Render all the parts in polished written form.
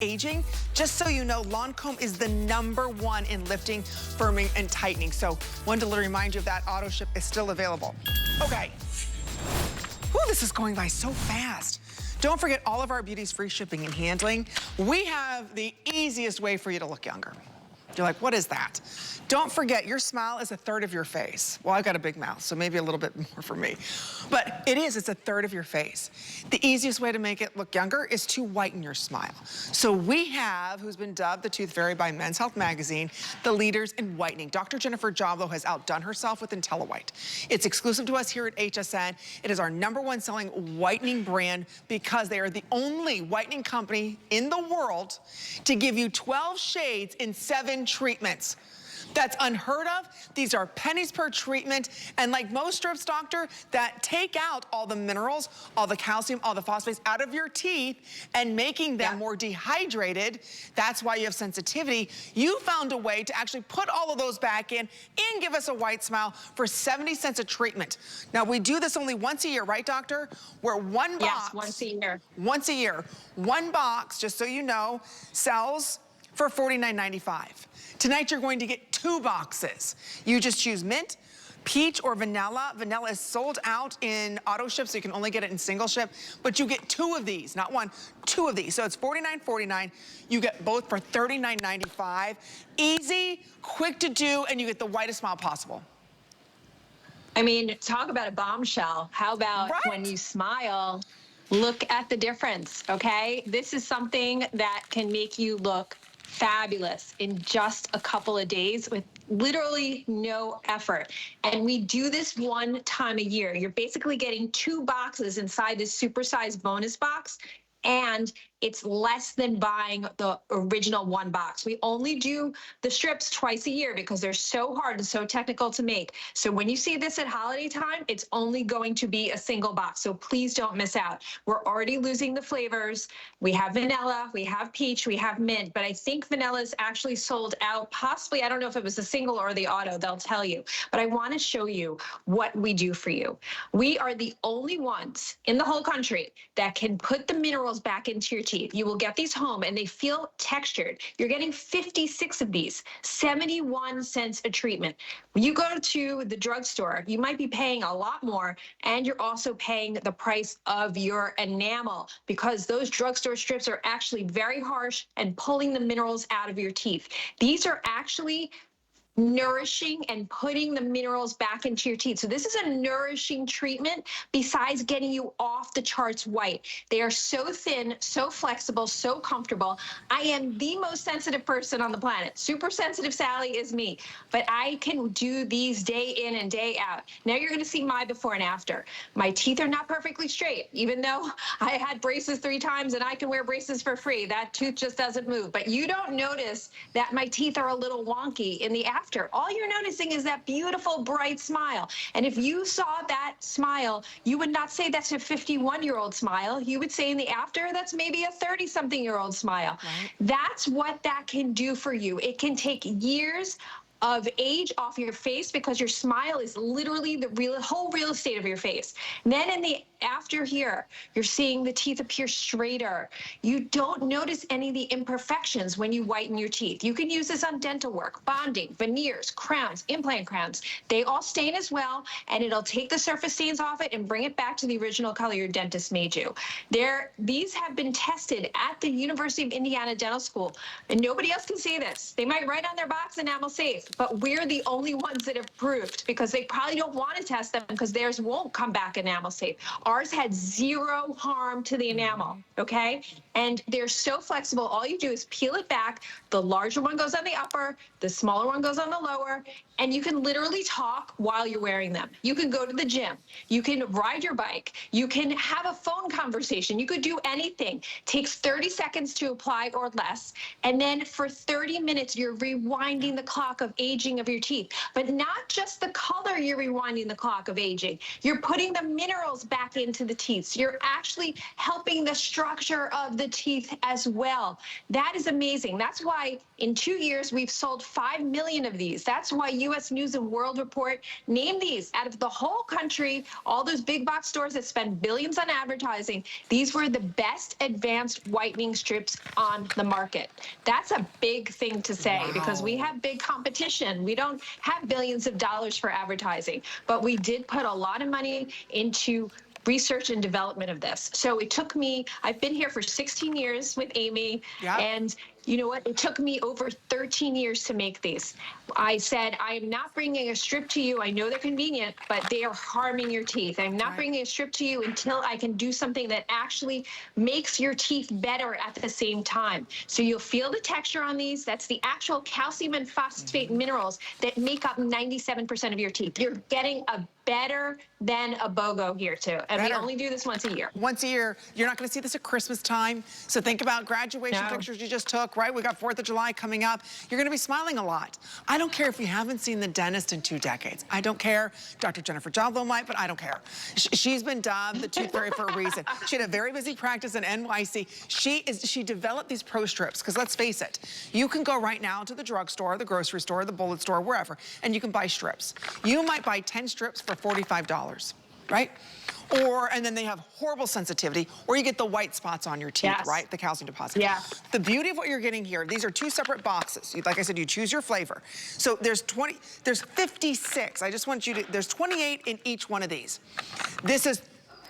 aging. Just so you know, Lancome is the #1 in lifting, firming, and tightening. So wanted to remind you of that. Auto ship is still available. Okay. Whew, this is going by so fast. Don't forget all of our beauty's free shipping and handling. We have the easiest way for you to look younger. You're like, what is that? Don't forget, your smile is 1/3 of your face. Well, I've got a big mouth, so maybe a little bit more for me. But it's 1/3 of your face. The easiest way to make it look younger is to whiten your smile. So we have, who's been dubbed the Tooth Fairy by Men's Health Magazine, the leaders in whitening. Dr. Jennifer Joblo has outdone herself with Intelliwhite. It's exclusive to us here at HSN. It is our #1 selling whitening brand because they are the only whitening company in the world to give you 12 shades in 7 treatments. That's unheard of. These are pennies per treatment. And like most strips, doctor, that take out all the minerals, all the calcium, all the phosphates out of your teeth and making them more dehydrated. That's why you have sensitivity. You found a way to actually put all of those back in and give us a white smile for 70 cents a treatment. Now, we do this only once a year, right, doctor? Where one box. Yes, once a year. Once a year. One box, just so you know, sells for $49.95. Tonight, you're going to get 2 boxes. You just choose mint, peach, or vanilla. Vanilla is sold out in auto ship, so you can only get it in single ship. But you get 2 of these, not 1, 2 of these. So it's $49.49. You get both for $39.95. Easy, quick to do, and you get the whitest smile possible. I mean, talk about a bombshell. How about when you smile, look at the difference, okay? This is something that can make you look fabulous in just a couple of days with literally no effort. And we do this one time a year. You're basically getting 2 boxes inside this supersized bonus box, and it's less than buying the original 1 box. We only do the strips twice a year because they're so hard and so technical to make. So when you see this at holiday time, it's only going to be a single box. So please don't miss out. We're already losing the flavors. We have vanilla, we have peach, we have mint, but I think vanilla is actually sold out. Possibly, I don't know if it was the single or the auto, they'll tell you. But I want to show you what we do for you. We are the only ones in the whole country that can put the minerals back into your teeth. You will get these home and they feel textured. You're getting 56 of these, 71 cents a treatment. When you go to the drugstore, you might be paying a lot more, and you're also paying the price of your enamel because those drugstore strips are actually very harsh and pulling the minerals out of your teeth. These are actually nourishing and putting the minerals back into your teeth. So this is a nourishing treatment besides getting you off the charts white. They are so thin, so flexible, so comfortable. I am the most sensitive person on the planet. Super sensitive Sally is me, but I can do these day in and day out. Now you're gonna see my before and after. My teeth are not perfectly straight, even though I had braces 3 times and I can wear braces for free. That tooth just doesn't move. But you don't notice that my teeth are a little wonky in the after. All you're noticing is that beautiful, bright smile. And if you saw that smile, you would not say that's a 51-year-old smile. You would say in the after, that's maybe a 30-something-year-old smile. Right. That's what that can do for you. It can take years of age off your face because your smile is literally the whole real estate of your face. And then in the after here, you're seeing the teeth appear straighter. You don't notice any of the imperfections when you whiten your teeth. You can use this on dental work, bonding, veneers, crowns, implant crowns. They all stain as well, and it'll take the surface stains off it and bring it back to the original color your dentist made you. These have been tested at the University of Indiana Dental School, and nobody else can say this. They might write on their box enamel safe, but we're the only ones that have proved because they probably don't want to test them because theirs won't come back enamel safe. Ours had 0 harm to the enamel, okay? And they're so flexible. All you do is peel it back. The larger one goes on the upper, the smaller one goes on the lower, and you can literally talk while you're wearing them. You can go to the gym. You can ride your bike. You can have a phone conversation. You could do anything. Takes 30 seconds to apply or less. And then for 30 minutes, you're rewinding the clock of aging of your teeth. But not just the color you're rewinding the clock of aging. You're putting the minerals back into the teeth. So you're actually helping the structure of the teeth as well. That is amazing. That's why in 2 years, we've sold 5 million of these. That's why U.S. News and World Report named these out of the whole country, all those big box stores that spend billions on advertising. These were the best advanced whitening strips on the market. That's a big thing to say because we have big competition. We don't have billions of dollars for advertising, but we did put a lot of money into research and development of this. So it took me, I've been here for 16 years with Amy, and you know what? It took me over 13 years to make these. I said, I am not bringing a strip to you. I know they're convenient, but they are harming your teeth. I'm not bringing a strip to you until I can do something that actually makes your teeth better at the same time. So you'll feel the texture on these. That's the actual calcium and phosphate minerals that make up 97% of your teeth. You're getting a better than a BOGO here too. And we only do this once a year. Once a year. You're not gonna see this at Christmas time. So think about graduation pictures you just took, right? We got 4th of July coming up. You're gonna be smiling a lot. I don't care if you haven't seen the dentist in 2 decades. I don't care. Dr. Jennifer Jodlo might, but I don't care. She's been dubbed the tooth fairy for a reason. She had a very busy practice in NYC. She developed these Pro Strips, because let's face it, you can go right now to the drugstore, the grocery store, the bullet store, wherever, and you can buy strips. You might buy 10 strips for $45, right? And then they have horrible sensitivity, or you get the white spots on your teeth, right? The calcium deposit. The beauty of what you're getting here, these are 2 separate boxes. Like I said, you choose your flavor. So there's 56. I just want you to, there's 28 in each one of these. This is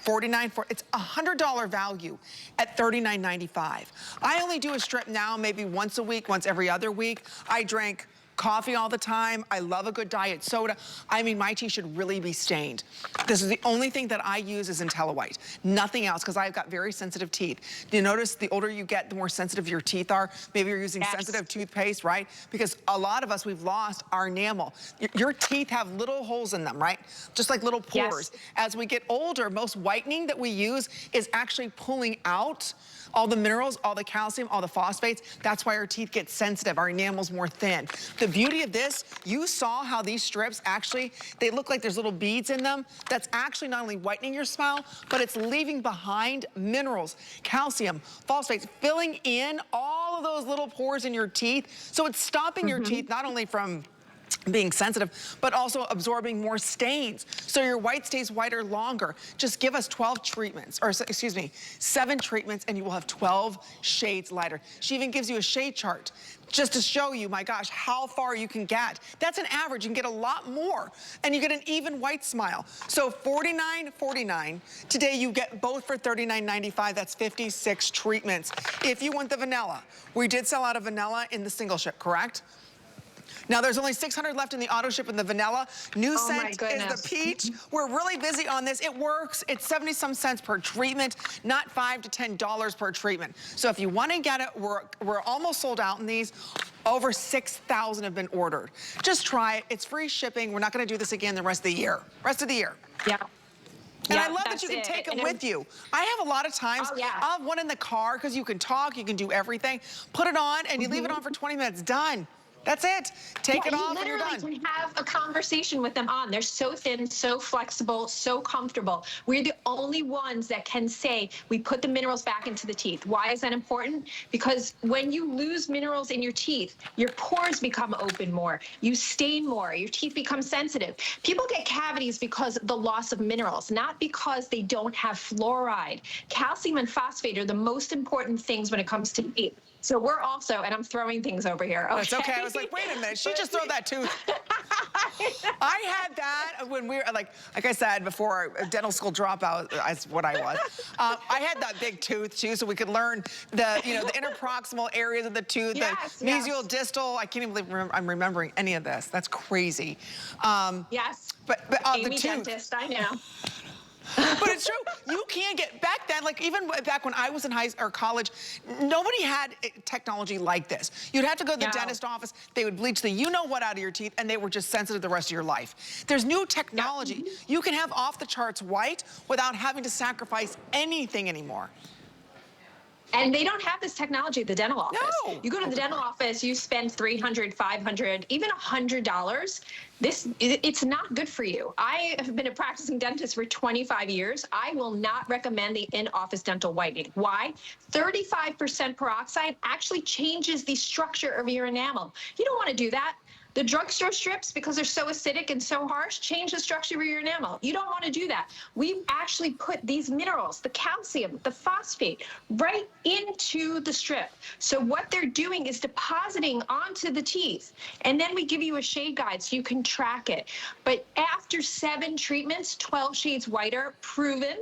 it's $100 value at $39.95. I only do a strip now maybe once a week, once every other week. I drank coffee all the time. I love a good diet soda. I mean, my teeth should really be stained. This is the only thing that I use is Intelliwhite. Nothing else, because I've got very sensitive teeth. You notice the older you get, the more sensitive your teeth are. Maybe you're using sensitive toothpaste, right? Because a lot of us, we've lost our enamel. Your teeth have little holes in them, right? Just like little pores. As we get older, most whitening that we use is actually pulling out all the minerals, all the calcium, all the phosphates. That's why our teeth get sensitive. Our enamel's more thin. The beauty of this, you saw how these strips actually, they look like there's little beads in them. That's actually not only whitening your smile, but it's leaving behind minerals, calcium, phosphates, filling in all of those little pores in your teeth. So it's stopping your teeth not only from being sensitive, but also absorbing more stains. So your white stays whiter longer. Just give us 12 treatments, or excuse me, 7 treatments, and you will have 12 shades lighter. She even gives you a shade chart just to show you, my gosh, how far you can get. That's an average. You can get a lot more, and you get an even white smile. So $49.49. Today you get both for $39.95. That's 56 treatments. If you want the vanilla, we did sell out of vanilla in the single ship, correct? Now, there's only 600 left in the auto ship in the vanilla. New scent is the peach. We're really busy on this. It works. It's 70-some cents per treatment, not $5 to $10 per treatment. So if you want to get it, we're almost sold out in these. Over 6,000 have been ordered. Just try it. It's free shipping. We're not going to do this again the rest of the year. And I love that you can take them with you. I have a lot of times, I'll have one in the car because you can talk, you can do everything. Put it on and you leave it on for 20 minutes. Done. That's it. Take it off and you're done. You literally can have a conversation with them on. They're so thin, so flexible, so comfortable. We're the only ones that can say we put the minerals back into the teeth. Why is that important? Because when you lose minerals in your teeth, your pores become open more. You stain more. Your teeth become sensitive. People get cavities because of the loss of minerals, not because they don't have fluoride. Calcium and phosphate are the most important things when it comes to teeth. So we're also, and I'm throwing things over here. That's okay. I was like, wait a minute. She just threw that tooth. I had that when we were, like I said before, dental school dropout is what I was. I had that big tooth too, so we could learn the, the interproximal areas of the tooth, the mesial distal. I can't even believe I'm remembering any of this. That's crazy. But the Amy tooth. Dentist, I know. But it's true. You can't get back then, like even back when I was in college, nobody had technology like this. You'd have to go to the dentist office. They would bleach the you-know-what out of your teeth, and they were just sensitive the rest of your life. There's new technology. You can have off-the-charts white without having to sacrifice anything anymore. And they don't have this technology at the dental office. No. You go to the dental office, you spend $300, $500, even $100. It's not good for you. I have been a practicing dentist for 25 years. I will not recommend the in-office dental whitening. Why? 35% peroxide actually changes the structure of your enamel. You don't want to do that. The drugstore strips, because they're so acidic and so harsh, change the structure of your enamel. You don't want to do that. We actually put these minerals, the calcium, the phosphate, right into the strip. So what they're doing is depositing onto the teeth. And then we give you a shade guide so you can track it. But after 7 treatments, 12 shades whiter, proven.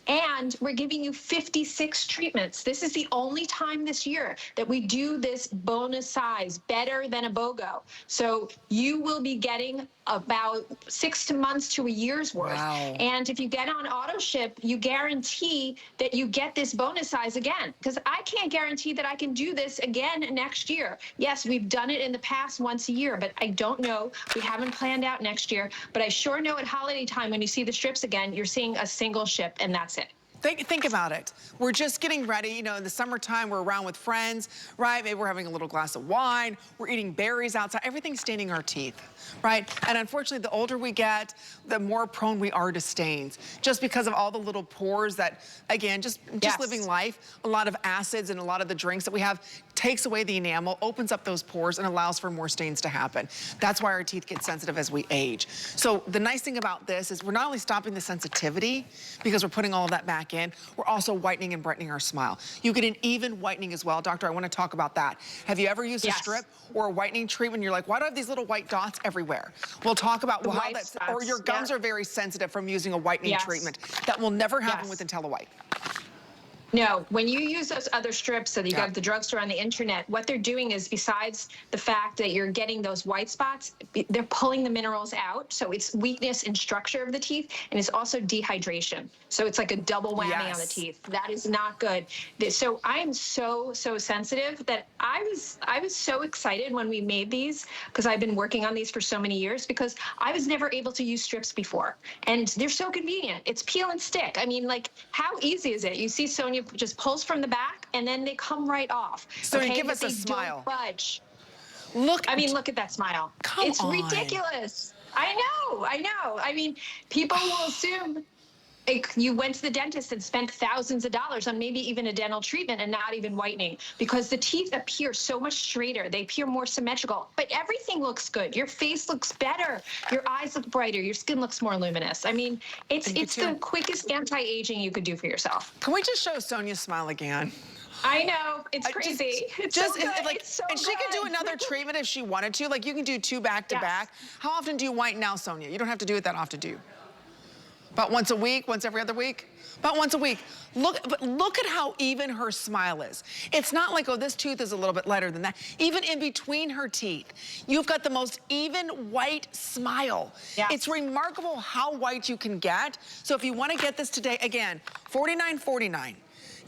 And we're giving you 56 treatments. This is the only time this year that we do this bonus size, better than a BOGO. So you will be getting about 6 months to a year's worth. Wow. And if you get on auto ship, you guarantee that you get this bonus size again. Because I can't guarantee that I can do this again next year. Yes, we've done it in the past once a year, but I don't know. We haven't planned out next year. But I sure know at holiday time, when you see the strips again, you're seeing a single ship, and that's it. Think about it. We're just getting ready, you know, in the summertime, we're around with friends, right? Maybe we're having a little glass of wine, we're eating berries outside, everything's staining our teeth, right? And unfortunately, the older we get, the more prone we are to stains, just because of all the little pores that, again, just Yes. living life, a lot of acids and a lot of the drinks that we have takes away the enamel, opens up those pores, and allows for more stains to happen. That's why our teeth get sensitive as we age. So the nice thing about this is we're not only stopping the sensitivity, because we're putting all of that back in, we're also whitening and brightening our smile. You get an even whitening as well. Doctor, I want to talk about that. Have you ever used a Yes. strip or a whitening treatment and you're like, why do I have these little white dots everywhere? We'll talk about how white that's, spots, or your gums yeah. are very sensitive from using a whitening Yes. treatment. That will never happen Yes. with Intelliwhite. No, when you use those other strips that you Yeah. got at the drugstore on the internet, what they're doing is, besides the fact that you're getting those white spots, they're pulling the minerals out. So it's weakness and structure of the teeth, and it's also dehydration. So it's like a double whammy on the Yes. teeth. That is not good. So I am so sensitive that I was so excited when we made these, because I've been working on these for so many years, because I was never able to use strips before. And they're so convenient. It's peel and stick. I mean, like, how easy is it? You see Sonia just pulls from the back and then they come right off. So you give But us a they smile. Don't budge. Look. I mean, look at that smile. Come It's on. ridiculous. I know. I mean, people will assume you went to the dentist and spent thousands of dollars on maybe even a dental treatment and not even whitening, because the teeth appear so much straighter. They appear more symmetrical, but everything looks good. Your face looks better. Your eyes look brighter. Your skin looks more luminous. I mean, it's the quickest anti-aging you could do for yourself. Can we just show Sonia's smile again? I know, it's crazy. It's so good. It's so and she could do another treatment if she wanted to. Like, you can do 2 back to back. How often do you whiten now, Sonia? You don't have to do it that often, do you? About once a week, once every other week? About once a week. But look at how even her smile is. It's not like, oh, this tooth is a little bit lighter than that. Even in between her teeth, you've got the most even white smile. Yeah. It's remarkable how white you can get. So if you want to get this today, again, $49.49.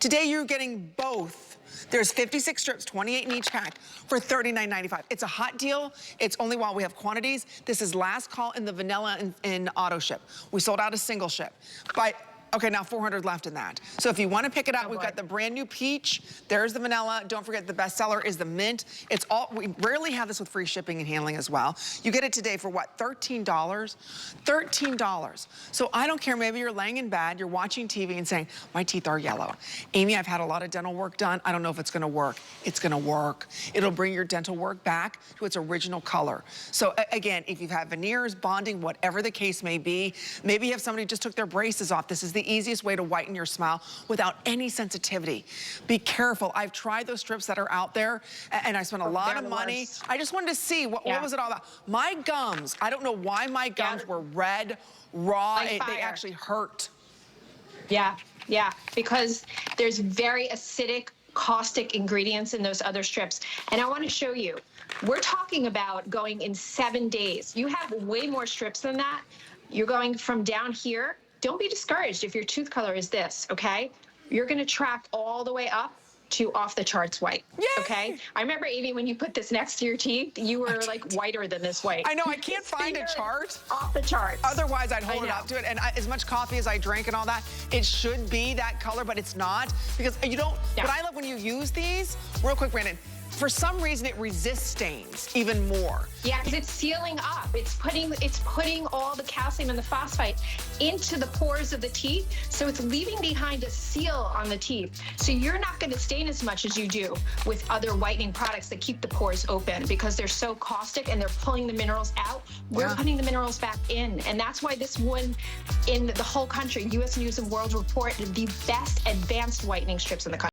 Today you're getting both. There's 56 strips, 28 in each pack, for $39.95. It's a hot deal. It's only while we have quantities. This is last call in the vanilla in auto ship. We sold out a single ship. But okay, now 400 left in that. So if you want to pick it up, we've got the brand new peach. There's the vanilla. Don't forget the bestseller is the mint. It's all, we rarely have this with free shipping and handling as well. You get it today for what, $13? $13. So I don't care, maybe you're laying in bed, you're watching TV and saying, my teeth are yellow. Amy, I've had a lot of dental work done. I don't know if it's gonna work. It's gonna work. It'll bring your dental work back to its original color. So again, if you've had veneers, bonding, whatever the case may be, maybe you have somebody who just took their braces off. This is the easiest way to whiten your smile without any sensitivity. Be careful. I've tried those strips that are out there, and I spent a lot of money. I just wanted to see what was it all about. My gums, I don't know why my gums were red, raw. Like They actually hurt. Yeah, because there's very acidic, caustic ingredients in those other strips. And I want to show you, we're talking about going in 7 days. You have way more strips than that. You're going from down here. Don't be discouraged if your tooth color is this, okay? You're gonna track all the way up to off the charts white. Yay! Okay. I remember, Evie, when you put this next to your teeth, you were like whiter than this white. I know, I can't find a chart. Off the charts. Otherwise, I'd hold it up to it. And as much coffee as I drink and all that, it should be that color, but it's not. Because you don't, what I love when you use these, real quick, Brandon, for some reason it resists stains even more. Yeah, because it's sealing up. It's putting all the calcium and the phosphate into the pores of the teeth, so it's leaving behind a seal on the teeth. So you're not going to stain as much as you do with other whitening products that keep the pores open because they're so caustic and they're pulling the minerals out. We're putting the minerals back in, and that's why this one in the whole country, U.S. News and World Report, the best advanced whitening strips in the country.